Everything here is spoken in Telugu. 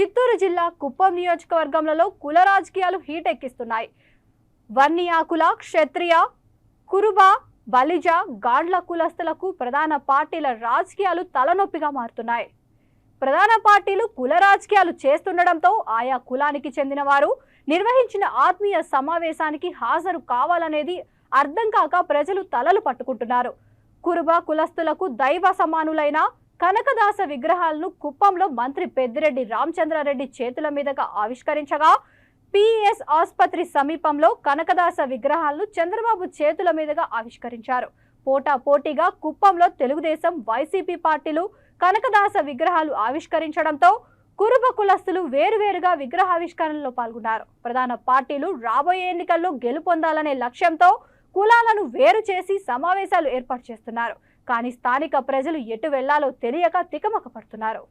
చిత్తూరు జిల్లా కుప్పం నియోజకవర్గంలో కుల రాజకీయాలు హీట్ ఎక్కిస్తున్నాయి. వర్ణియాకుల, క్షత్రియ, కురుబ, బలిజ, గాండ్ల కులస్తులకు ప్రధాన పార్టీల రాజకీయాలు తలనొప్పిగా మారుతున్నాయి. ప్రధాన పార్టీలు కుల రాజకీయాలు చేస్తుండటంతో ఆయా కులానికి చెందిన వారు నిర్వహించిన ఆత్మీయ సమావేశానికి హాజరు కావాలనేది అర్థం కాక ప్రజలు తలలు పట్టుకుంటున్నారు. కురుబ కులస్తులకు దైవ సమానులైన కనకదాస విగ్రహాలను కుప్పంలో మంత్రి పెద్దిరెడ్డి రామచంద్రారెడ్డి చేతుల మీదుగా ఆవిష్కరించగా, పిఎస్ ఆసుపత్రి సమీపంలో కనకదాస విగ్రహాలను చంద్రబాబు చేతుల మీదుగా ఆవిష్కరించారు. పోటాపోటీగా కుప్పంలో తెలుగుదేశం, వైసీపీ పార్టీలు కనకదాస విగ్రహాలు ఆవిష్కరించడంతో కురుబ కులస్తులు వేరువేరుగా విగ్రహావిష్కరణలో పాల్గొన్నారు. ప్రధాన పార్టీలు రాబోయే ఎన్నికల్లో గెలుపొందాలనే లక్ష్యంతో కులాలను వేరు చేసి సమావేశాలు ఏర్పాటు చేస్తున్నారు. కానీ స్థానిక ప్రజలు ఎటు వెళ్లాలో తెలియక తికమక పడుతున్నారు.